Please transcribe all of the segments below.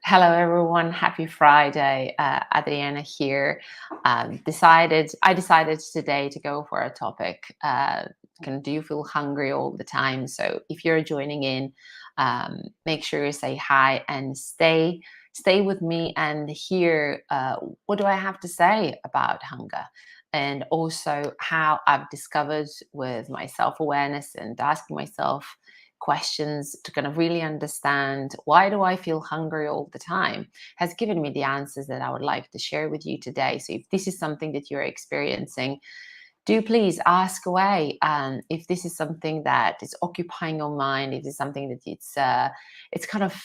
Hello, everyone. Happy Friday. Adriana here. I decided today to go for a topic. Do you feel hungry all the time? So if you're joining in, make sure you say hi and stay with me and hear what do I have to say about hunger, and also how I've discovered with my self-awareness and asking myself questions to kind of really understand why do I feel hungry all the time has given me the answers that I would like to share with you today. So if this is something that you're experiencing, do please ask away. If this is something that is occupying your mind, if it's something that it's kind of,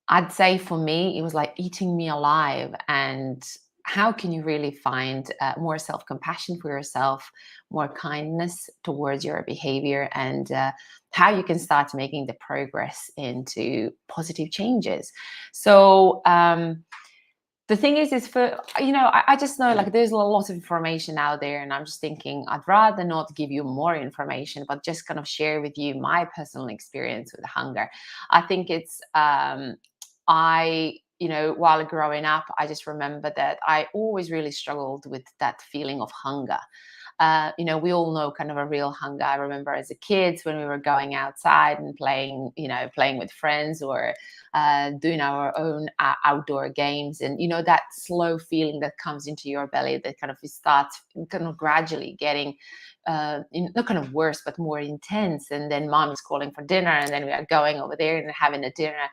I'd say for me, it was like eating me alive. And how can you really find more self compassion for yourself, more kindness towards your behavior, and how you can start making the progress into positive changes? So, the thing is for, I just know like there's a lot of information out there, and I'm just thinking I'd rather not give you more information, but just kind of share with you my personal experience with hunger. I think while growing up, I just remember that I always really struggled with that feeling of hunger. We all know kind of a real hunger. I remember as a kid when we were going outside and playing with friends, or doing our own outdoor games, and that slow feeling that comes into your belly that kind of starts kind of gradually getting not kind of worse but more intense, and then mom is calling for dinner, and then we are going over there and having a dinner.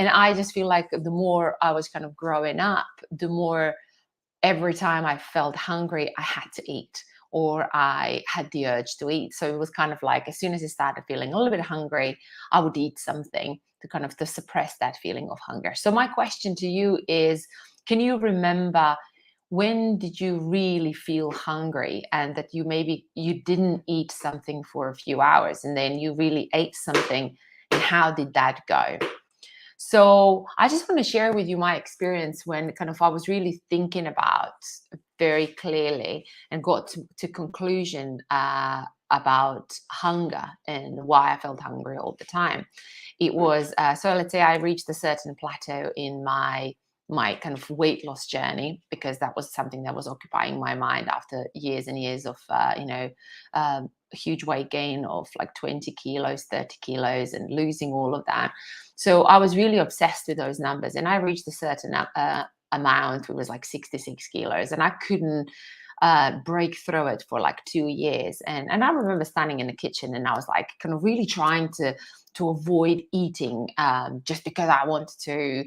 And I just feel like the more I was kind of growing up, the more every time I felt hungry, I had to eat, or I had the urge to eat. So it was kind of like as soon as I started feeling a little bit hungry, I would eat something to kind of to suppress that feeling of hunger. So my question to you is, can you remember when did you really feel hungry, and that you didn't eat something for a few hours and then you really ate something, and how did that go? So I just want to share with you my experience when kind of I was really thinking about very clearly and got to conclusion about hunger and why I felt hungry all the time. It was so let's say I reached a certain plateau in my kind of weight loss journey, because that was something that was occupying my mind after years and years of huge weight gain of like 20 kilos, 30 kilos, and losing all of that. So I was really obsessed with those numbers, and I reached a certain amount. It was like 66 kilos, and I couldn't break through it for like 2 years. And I remember standing in the kitchen, and I was like kind of really trying to avoid eating, just because I wanted to,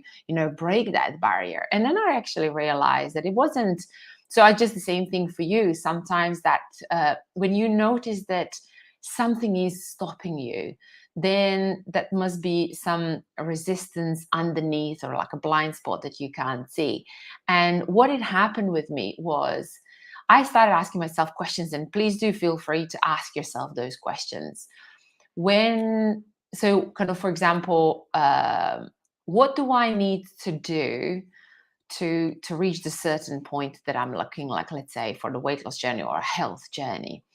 break that barrier. And then I actually realized that it wasn't. So I just the same thing for you. Sometimes that when you notice that something is stopping you, then that must be some resistance underneath, or like a blind spot that you can't see. And what had happened with me was I started asking myself questions, and please do feel free to ask yourself those questions. When, so kind of, for example, what do I need to do to reach the certain point that I'm looking like, let's say, for the weight loss journey or a health journey?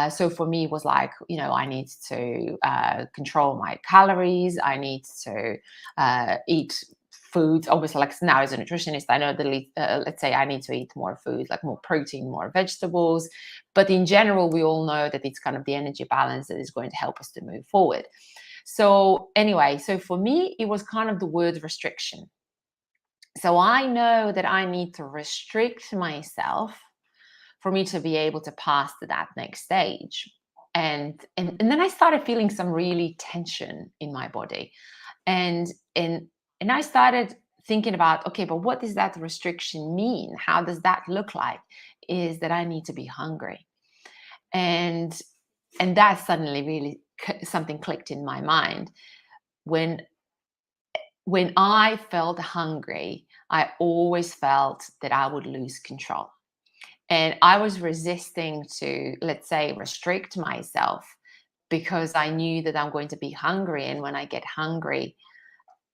So for me, it was like, I need to control my calories. I need to eat foods. Obviously, like now as a nutritionist, I know that let's say I need to eat more food, like more protein, more vegetables. But in general, we all know that it's kind of the energy balance that is going to help us to move forward. So anyway, so for me, it was kind of the word restriction. So I know that I need to restrict myself for me to be able to pass to that next stage. And then I started feeling some really tension in my body. And and and I started thinking about, okay, but what does that restriction mean? How does that look like? Is that I need to be hungry. And and that suddenly really something clicked in my mind. When when I felt hungry, I always felt that I would lose control. And I was resisting to, let's say, restrict myself, because I knew that I'm going to be hungry. And when I get hungry,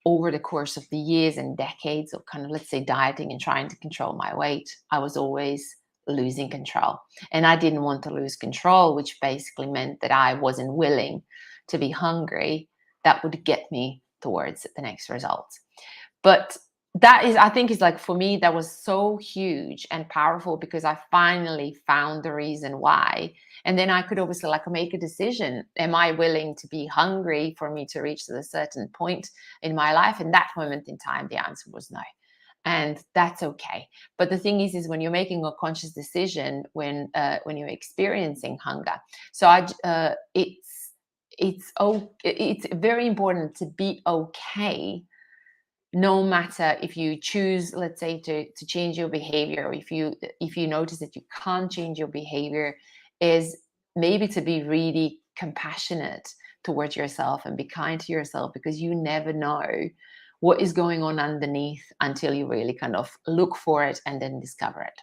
over the course of the years and decades of kind of, let's say, dieting and trying to control my weight, I was always losing control. And I didn't want to lose control, which basically meant that I wasn't willing to be hungry. That would get me towards the next result. But that is, I think, is like, for me, that was so huge and powerful, because I finally found the reason why. And then I could obviously like make a decision. Am I willing to be hungry for me to reach to a certain point in my life? In that moment in time, the answer was no. And that's okay. But the thing is when you're making a conscious decision, when you're experiencing hunger, so it's very important to be okay, no matter if you choose, let's say, to change your behavior, or if you notice that you can't change your behavior, is maybe to be really compassionate towards yourself and be kind to yourself, because you never know what is going on underneath until you really kind of look for it and then discover it.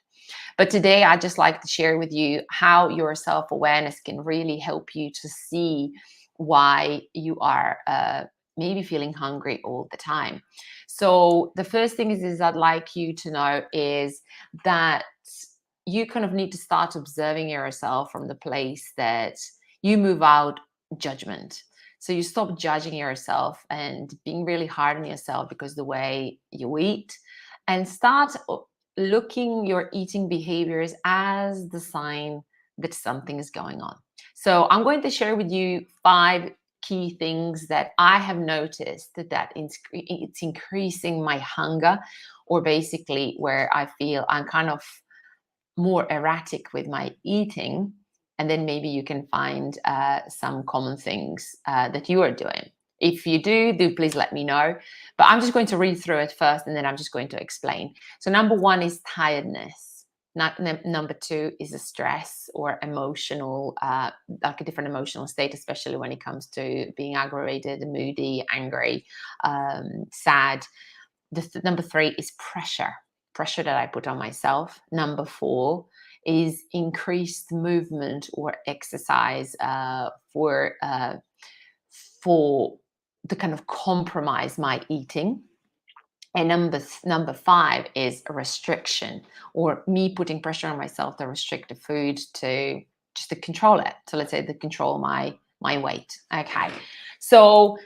But today I just like to share with you how your self-awareness can really help you to see why you are maybe feeling hungry all the time. So the first thing is I'd like you to know is that you kind of need to start observing yourself from the place that you move out judgment. So you stop judging yourself and being really hard on yourself because the way you eat, and start looking your eating behaviors as the sign that something is going on. So I'm going to share with you 5 key things that I have noticed that it's increasing my hunger, or basically where I feel I'm kind of more erratic with my eating. And then maybe you can find some common things that you are doing. If you do please let me know. But I'm just going to read through it first, and then I'm just going to explain. So number 1 is tiredness. Number 2 is a stress or emotional, like a different emotional state, especially when it comes to being aggravated, moody, angry, sad. Number 3 is pressure that I put on myself. Number 4 is increased movement or exercise for to kind of compromise my eating. And number 5 is a restriction, or me putting pressure on myself to restrict the food to just to control it. So let's say to control my weight. Okay. So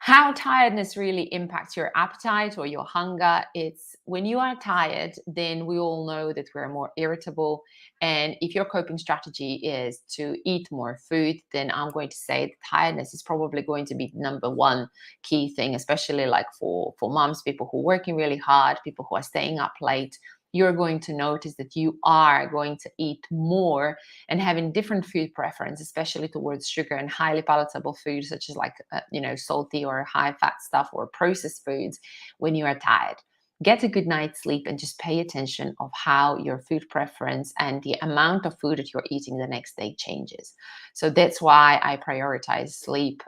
how tiredness really impacts your appetite or your hunger. It's when you are tired, then we all know that we're more irritable. And if your coping strategy is to eat more food, then I'm going to say that tiredness is probably going to be number 1 key thing, especially like for moms, people who are working really hard, people who are staying up late. You're going to notice that you are going to eat more and having different food preference, especially towards sugar and highly palatable foods, such as like, salty or high fat stuff or processed foods when you are tired. Get a good night's sleep and just pay attention of how your food preference and the amount of food that you're eating the next day changes. So that's why I prioritize sleep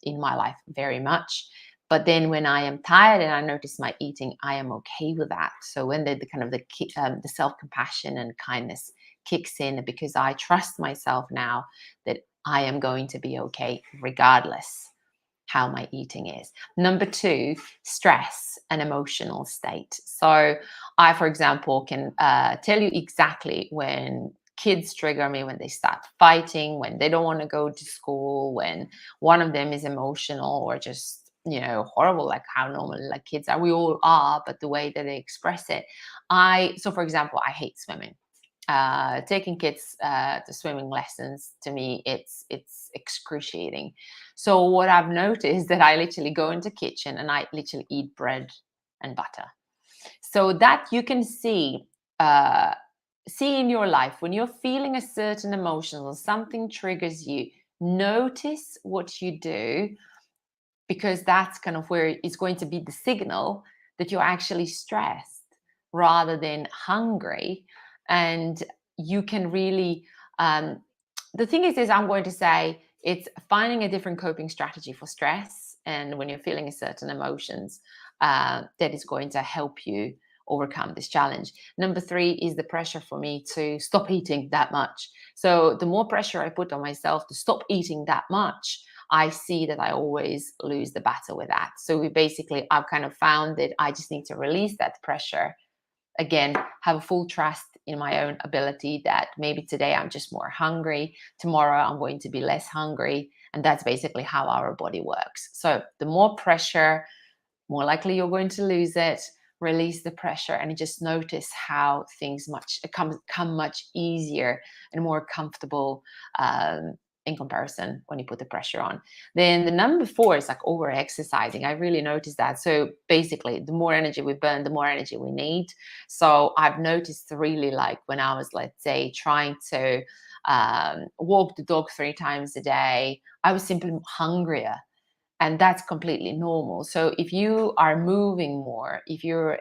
in my life very much. But then when I am tired and I notice my eating, I am okay with that. So when the kind of the self-compassion and kindness kicks in, because I trust myself now that I am going to be okay regardless how my eating is. Number 2, stress and emotional state. So I, for example, can tell you exactly when kids trigger me, when they start fighting, when they don't want to go to school, when one of them is emotional or just horrible, like how normal like kids are, we all are, but the way that they express it. So for example, I hate swimming. Taking kids to swimming lessons, to me it's excruciating. So what I've noticed is that I literally go into the kitchen and I literally eat bread and butter, so that you can uh, see in your life when you're feeling a certain emotion or something triggers you. Notice what you do, because that's kind of where it's going to be the signal that you're actually stressed rather than hungry. And you can really, the thing is I'm going to say it's finding a different coping strategy for stress and when you're feeling a certain emotions, that is going to help you overcome this challenge. Number 3 is the pressure for me to stop eating that much. So the more pressure I put on myself to stop eating that much, I see that I always lose the battle with that. So I've kind of found that I just need to release that pressure. Again, have a full trust in my own ability that maybe today I'm just more hungry, tomorrow I'm going to be less hungry. And that's basically how our body works. So the more pressure more likely you're going to lose it. Release the pressure and just notice how things come much easier and more comfortable, in comparison when you put the pressure on. Then the number four is like over exercising. I really noticed that. So basically, the more energy we burn, the more energy we need. So I've noticed really, like when I was, let's say, trying to walk the dog 3 times a day, I was simply hungrier, and that's completely normal. So if you are moving more, if you're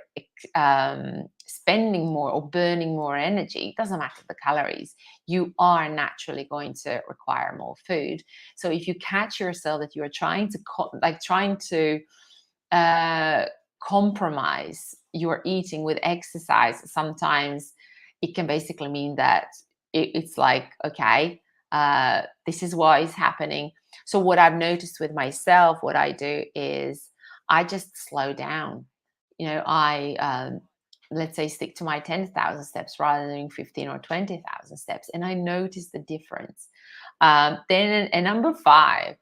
spending more or burning more energy, it doesn't matter the calories, you are naturally going to require more food. So if you catch yourself that you are trying to uh, compromise your eating with exercise, sometimes it can basically mean that it's like, okay, this is what is happening. So what I've noticed with myself, what I do is I just slow down. I let's say stick to my 10,000 steps rather than doing 15 or 20,000 steps, and I notice the difference. Then and number five,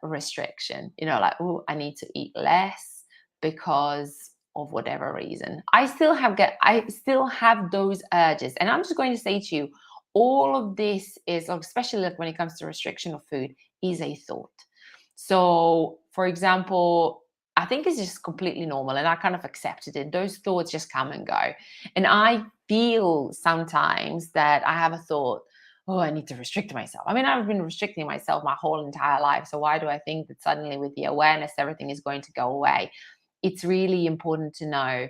restriction. Like, oh, I need to eat less because of whatever reason. I still have those urges, and I'm just going to say to you, all of this is, especially like when it comes to restriction of food, is a thought. So, for example, I think it's just completely normal, and I kind of accepted it. Those thoughts just come and go. And I feel sometimes that I have a thought, oh, I need to restrict myself. I mean, I've been restricting myself my whole entire life. So why do I think that suddenly with the awareness, everything is going to go away? It's really important to know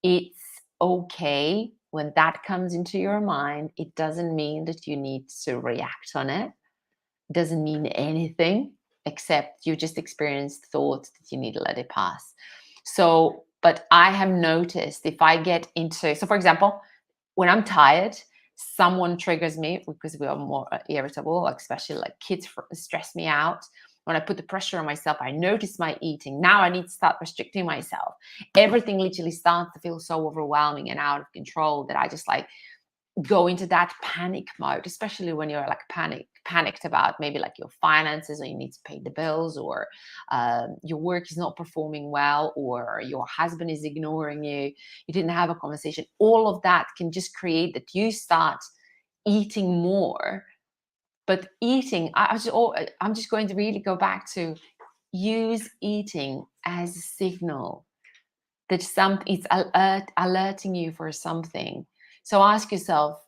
it's okay when that comes into your mind. It doesn't mean that you need to react on it. It doesn't mean anything except you just experienced thoughts that you need to let it pass. So, but I have noticed if I get into, so for example, when I'm tired, someone triggers me because we are more irritable, like especially like kids stress me out. When I put the pressure on myself, I notice my eating. Now I need to start restricting myself. Everything literally starts to feel so overwhelming and out of control that I just like go into that panic mode, especially when you're like panicked about maybe like your finances, or you need to pay the bills, or your work is not performing well, or your husband is ignoring you, you didn't have a conversation. All of that can just create that you start eating more. But eating, I'm just going to really go back to use eating as a signal that it's alerting you for something. So ask yourself,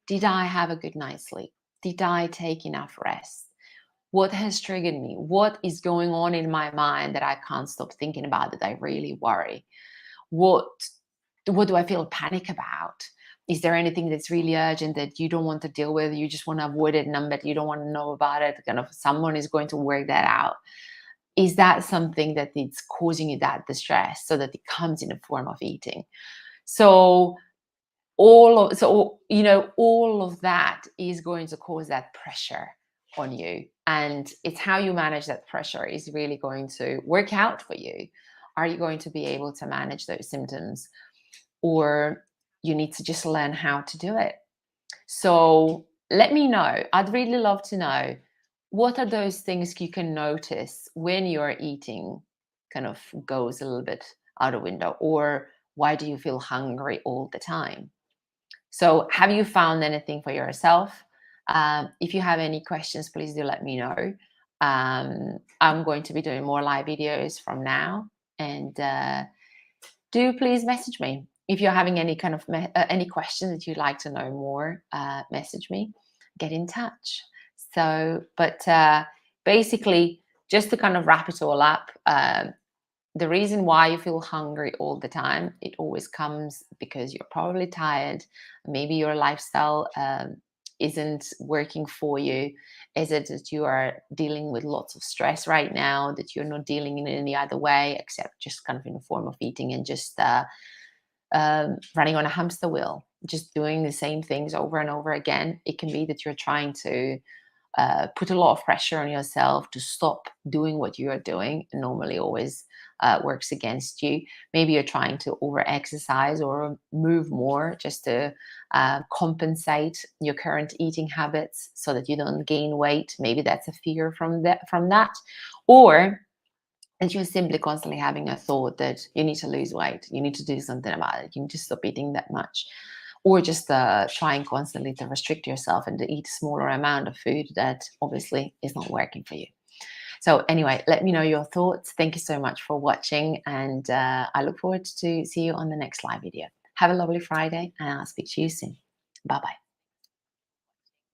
did I have a good night's sleep? Did I take enough rest? What has triggered me? What is going on in my mind that I can't stop thinking about, that I really worry? What do I feel panic about? Is there anything that's really urgent that you don't want to deal with? You just want to avoid it, numb it, you don't want to know about it. Kind of someone is going to work that out. Is that something that is causing you that distress, so that it comes in the form of eating? So all of that is going to cause that pressure on you, and it's how you manage that pressure is really going to work out for you. Are you going to be able to manage those symptoms, or you need to just learn how to do it? So let me know. I'd really love to know, what are those things you can notice when your eating kind of goes a little bit out of window, or why do you feel hungry all the time? So have you found anything for yourself? If you have any questions, please do let me know. I'm going to be doing more live videos from now, and do please message me if you're having any kind of any questions that you'd like to know more. Message me, get in touch. So, but basically, just to kind of wrap it all up, the reason why you feel hungry all the time, it always comes because you're probably tired. Maybe your lifestyle isn't working for you. Is it that you are dealing with lots of stress right now, that you're not dealing in any other way except just kind of in the form of eating, and just running on a hamster wheel, just doing the same things over and over again? It can be that you're trying to put a lot of pressure on yourself to stop doing what you are doing. It normally always works against you. Maybe you're trying to over exercise or move more just to compensate your current eating habits so that you don't gain weight. Maybe that's a fear from that. Or and she was simply constantly having a thought that you need to lose weight, you need to do something about it, you need to stop eating that much, or just trying constantly to restrict yourself and to eat a smaller amount of food that obviously is not working for you. So anyway, let me know your thoughts. Thank you so much for watching, and I look forward to see you on the next live video. Have a lovely Friday, and I'll speak to you soon. Bye bye.